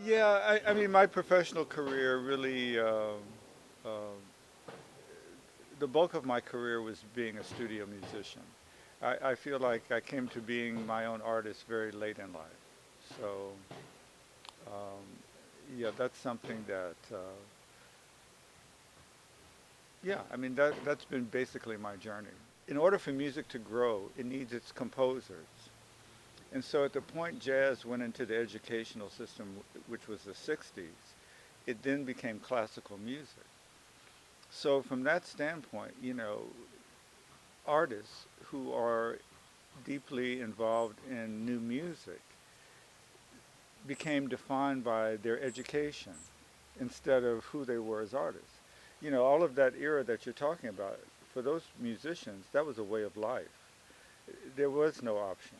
Yeah, I mean, my professional career really, the bulk of my career was being a studio musician. I feel like I came to being my own artist very late in life. So, um, yeah, that's something that, yeah, I mean, that's been basically my journey. In order for music to grow, it needs its composers. And so at the point jazz went into the educational system, which was the 60s, it then became classical music. So from that standpoint, artists who are deeply involved in new music became defined by their education instead of who they were as artists. All of that era that you're talking about, for those musicians, that was a way of life. There was no option.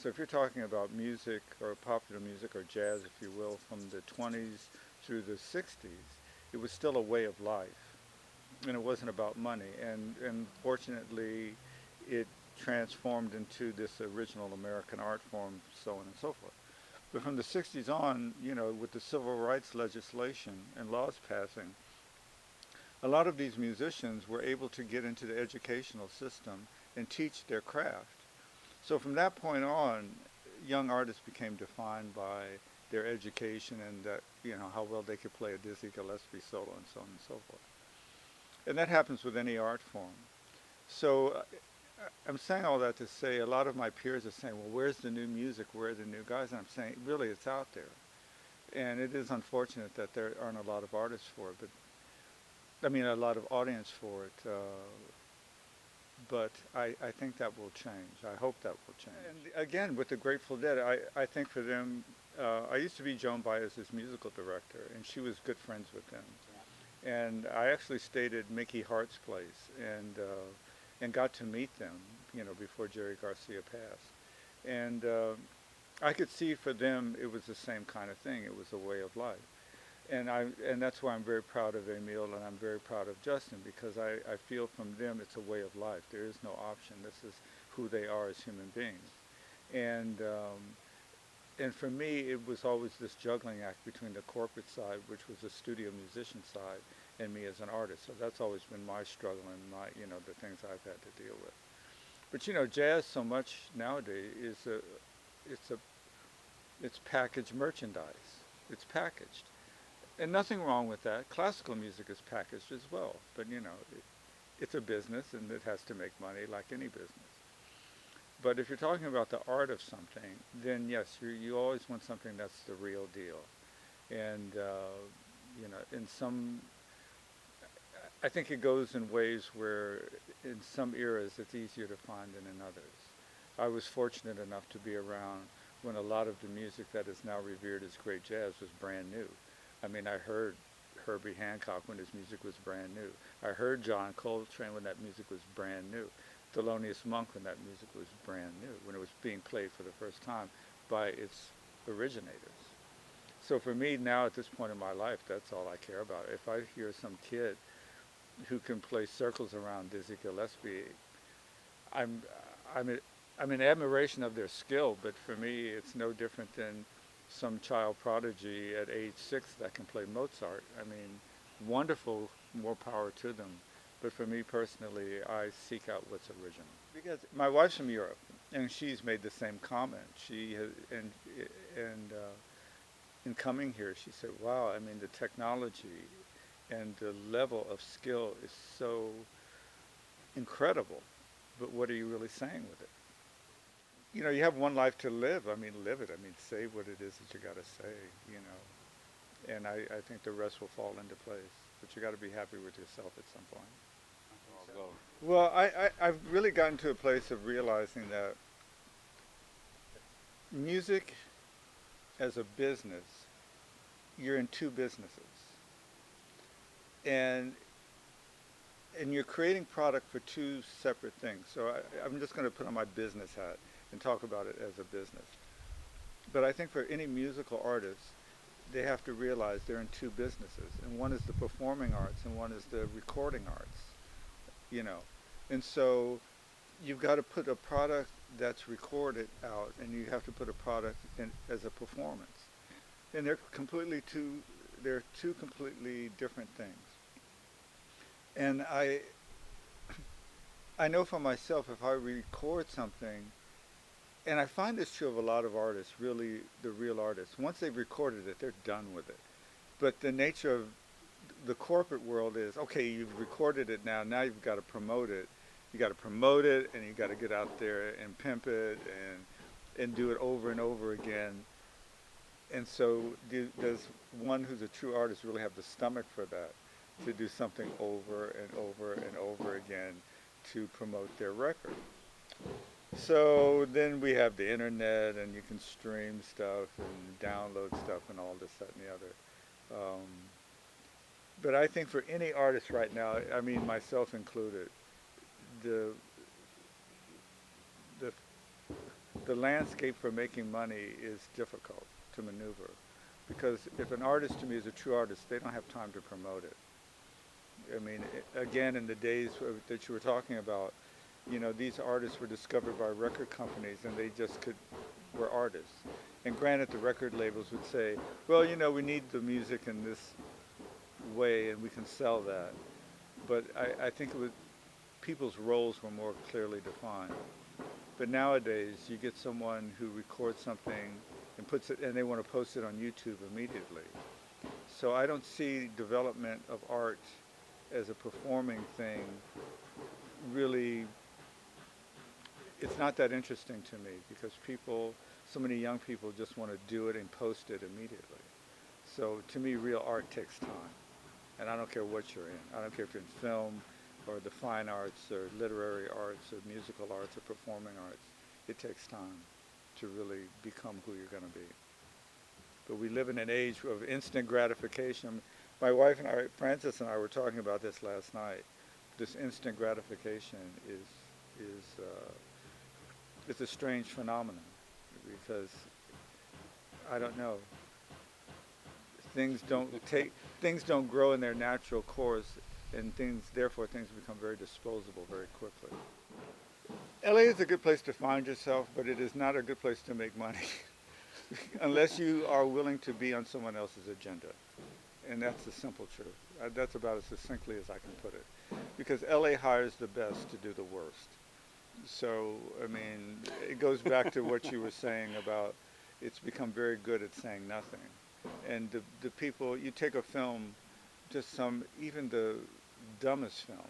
So if you're talking about music or popular music or jazz, if you will, from the 20s through the 60s, it was still a way of life. And it wasn't about money. And fortunately, it transformed into this original American art form, so on and so forth. But from the 60s on, with the civil rights legislation and laws passing, a lot of these musicians were able to get into the educational system and teach their craft. So from that point on, young artists became defined by their education and that, how well they could play a Dizzy Gillespie solo and so on and so forth. And that happens with any art form. So I'm saying all that to say a lot of my peers are saying, well, where's the new music? Where are the new guys? And I'm saying, really, it's out there. And it is unfortunate that there aren't a lot of artists for it, but I mean, a lot of audience for it. But I think that will change. I hope that will change. And again, with the Grateful Dead, I think for them, I used to be Joan Baez's musical director, and she was good friends with them. And I actually stayed at Mickey Hart's place and got to meet them, before Jerry Garcia passed. And I could see for them it was the same kind of thing. It was a way of life. And that's why I'm very proud of Emile and I'm very proud of Justin because I feel from them it's a way of life. There is no option. This is who they are as human beings. And and for me, it was always this juggling act between the corporate side, which was the studio musician side, and me as an artist. So that's always been my struggle and my, the things I've had to deal with. But jazz so much nowadays is it's a, it's packaged merchandise. It's packaged, and nothing wrong with that. Classical music is packaged as well, but it's a business and it has to make money like any business. But if you're talking about the art of something, then yes, you always want something that's the real deal. And in some, I think it goes in ways where in some eras it's easier to find than in others. I was fortunate enough to be around when a lot of the music that is now revered as great jazz was brand new. I mean, I heard Herbie Hancock when his music was brand new. I heard John Coltrane when that music was brand new. Thelonious Monk when that music was brand new, when it was being played for the first time by its originators. So for me now at this point in my life, that's all I care about. If I hear some kid who can play circles around Dizzy Gillespie, I'm, I'm, I'm in admiration of their skill, but for me it's no different than some child prodigy at age 6 that can play Mozart. I mean, wonderful, more power to them. But for me personally, I seek out what's original. Because my wife's from Europe, and she's made the same comment. She has, and in coming here, she said, "Wow, I mean, the technology and the level of skill is so incredible. But what are you really saying with it? You have one life to live. I mean, live it. I mean, say what it is that you got to say. You know, and I think the rest will fall into place. But you got to be happy with yourself at some point." Well, I've really gotten to a place of realizing that music as a business, you're in two businesses. And and you're creating product for two separate things. So I'm just going to put on my business hat and talk about it as a business. But I think for any musical artist, they have to realize they're in two businesses. And one is the performing arts and one is the recording arts, you know. And so you've got to put a product that's recorded out and you have to put a product in as a performance. and they're two completely different things. And I know for myself, if I record something, and I find this true of a lot of artists, really the real artists, once they've recorded it, they're done with it. But the nature of the corporate world is, okay, you've recorded it now, now you've got to promote it. You got to promote it, and you got to get out there and pimp it and do it over and over again. And so does one who's a true artist really have the stomach for that, to do something over and over and over again to promote their record? So then we have the internet, and you can stream stuff and download stuff and all this, that, and the other. But I think for any artist right now, I mean myself included, the the the landscape for making money is difficult to maneuver, because if an artist to me is a true artist, they don't have time to promote it. I mean, again, in the days that you were talking about, these artists were discovered by record companies, and they just were artists. And granted, the record labels would say, well, we need the music in this way, and we can sell that. But I think people's roles were more clearly defined. But nowadays, you get someone who records something and puts it, and they want to post it on YouTube immediately. So I don't see development of art as a performing thing really. It's not that interesting to me, because so many young people just want to do it and post it immediately. So to me, real art takes time. And I don't care what you're in. I don't care if you're in film or the fine arts or literary arts or musical arts or performing arts. It takes time to really become who you're going to be. But we live in an age of instant gratification. My wife and I, Frances and I, were talking about this last night. This instant gratification it's a strange phenomenon, because I don't know. Things don't grow in their natural course, and therefore things become very disposable very quickly. LA is a good place to find yourself, but it is not a good place to make money unless you are willing to be on someone else's agenda. And that's the simple truth. That's about as succinctly as I can put it. Because LA hires the best to do the worst. So, I mean, it goes back to what you were saying about it's become very good at saying nothing. And the people, you take a film, even the dumbest film,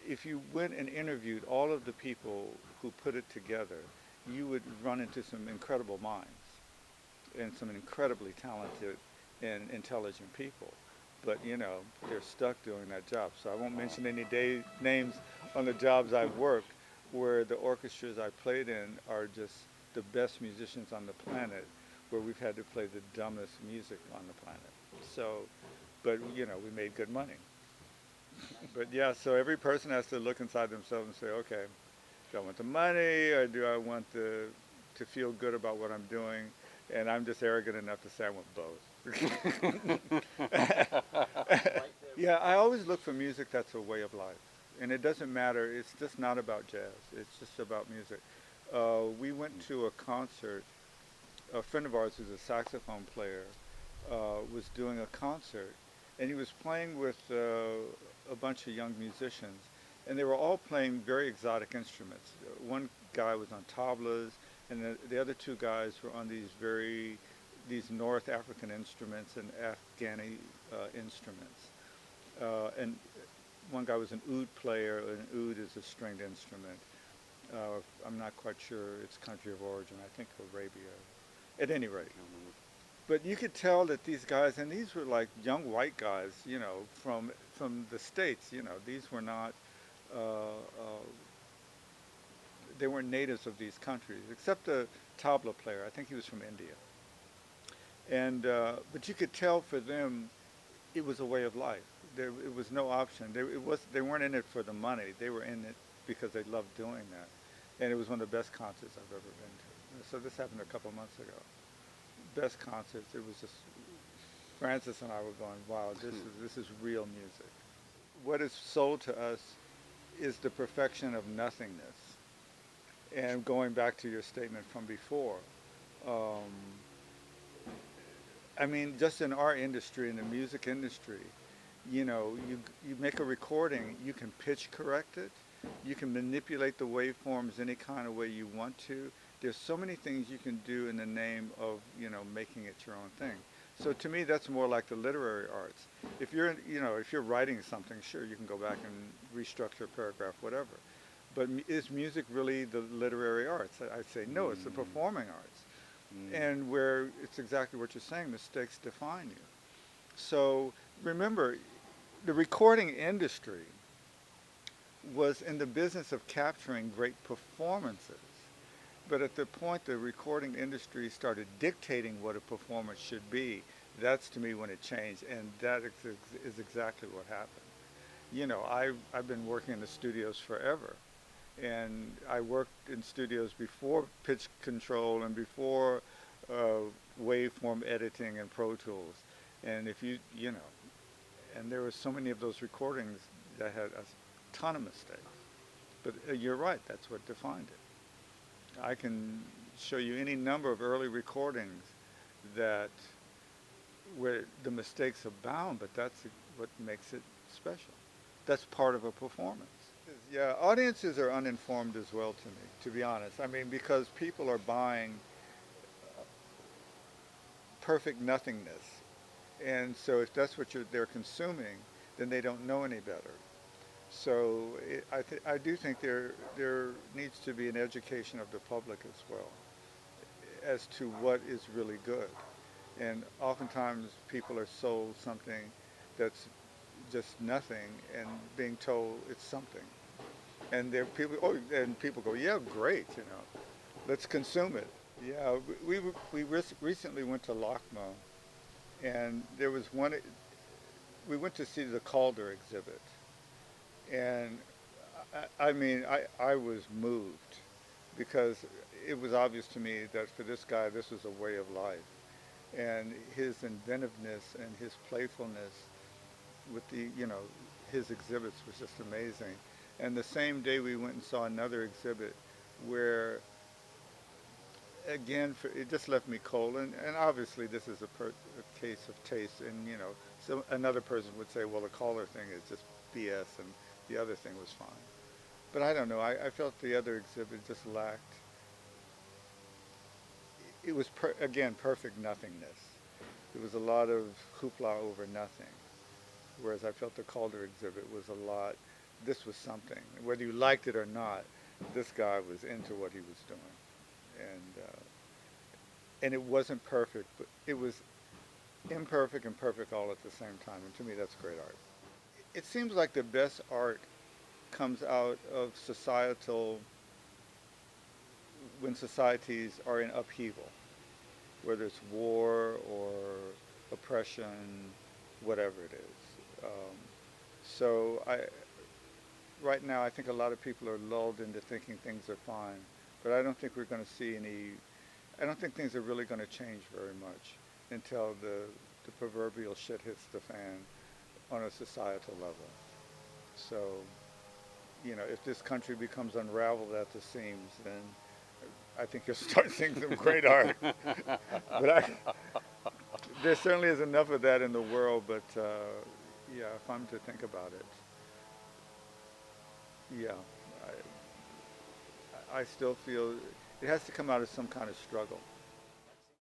if you went and interviewed all of the people who put it together, you would run into some incredible minds and some incredibly talented and intelligent people. But, they're stuck doing that job. So I won't mention any names on the jobs I've worked, where the orchestras I played in are just the best musicians on the planet, where we've had to play the dumbest music on the planet. So, but, we made good money. But yeah, so every person has to look inside themselves and say, okay, do I want the money, or do I want to feel good about what I'm doing? And I'm just arrogant enough to say I want both. Yeah, I always look for music that's a way of life. And it doesn't matter, it's just not about jazz, it's just about music. We went to a concert. A friend of ours who's a saxophone player was doing a concert, and he was playing with a bunch of young musicians, and they were all playing very exotic instruments. One guy was on tablas, and the other two guys were on these North African instruments and Afghani instruments. And one guy was an oud player, and oud is a stringed instrument. I'm not quite sure its country of origin. I think Arabia. At any rate. But you could tell that these guys, and these were like young white guys, from the States, these were not, they weren't natives of these countries, except the tabla player. I think he was from India. And, but you could tell for them, it was a way of life. It was no option. They weren't in it for the money. They were in it because they loved doing that. And it was one of the best concerts I've ever been to. So this happened a couple months ago. Best concerts. It was just, Frances and I were going, wow, this is real music. What is sold to us is the perfection of nothingness. And going back to your statement from before, I mean, just in our industry, in the music industry, you know, you make a recording, you can pitch correct it, you can manipulate the waveforms any kind of way you want to. There's so many things you can do in the name of, you know, making it your own thing. So to me, that's more like the literary arts. If you're, you know, if you're writing something, sure, you can go back and restructure a paragraph, whatever. But is music really the literary arts? I'd say no, it's the performing arts. And where it's exactly what you're saying, mistakes define you. So remember, the recording industry was in the business of capturing great performances. But at the point the recording industry started dictating what a performance should be, that's to me when it changed, and that is exactly what happened. You know, I've been working in the studios forever, and I worked in studios before pitch control and before uh, waveform editing and Pro Tools. And if you, you know, and there were so many of those recordings that had a ton of mistakes. But you're right, that's what defined it. I can show you any number of early recordings that where the mistakes abound, but that's what makes it special. That's part of a performance. Yeah, audiences are uninformed as well to me, to be honest. I mean, because people are buying perfect nothingness. And so if that's what they're consuming, then they don't know any better. So I do think there needs to be an education of the public as well as to what is really good. And oftentimes people are sold something that's just nothing and being told it's something. And there people, oh, and people go, yeah, great, you know, let's consume it. Yeah, we recently went to LACMA, and there was one. We went to see the Calder exhibit, and I mean, I was moved because it was obvious to me that for this guy, this was a way of life, and his inventiveness and his playfulness with the, you know, his exhibits was just amazing. And the same day we went and saw another exhibit where again, it just left me cold. And obviously, this is a case of taste. And you know, so another person would say, well, the Calder thing is just BS, and the other thing was fine. But I don't know. I felt the other exhibit just lacked. It was again perfect nothingness. There was a lot of hoopla over nothing. Whereas I felt the Calder exhibit was a lot. This was something. Whether you liked it or not, this guy was into what he was doing. And it wasn't perfect, but it was imperfect and perfect all at the same time. And to me, that's great art. It seems like the best art comes out of societal, when societies are in upheaval, whether it's war or oppression, whatever it is. So right now, I think a lot of people are lulled into thinking things are fine, but I don't think we're going to see any. I don't think things are really going to change very much until the proverbial shit hits the fan on a societal level. So, you know, if this country becomes unraveled at the seams, then I think you'll start seeing some great art. But there certainly is enough of that in the world. But yeah, if I'm to think about it, yeah, I still feel it has to come out of some kind of struggle.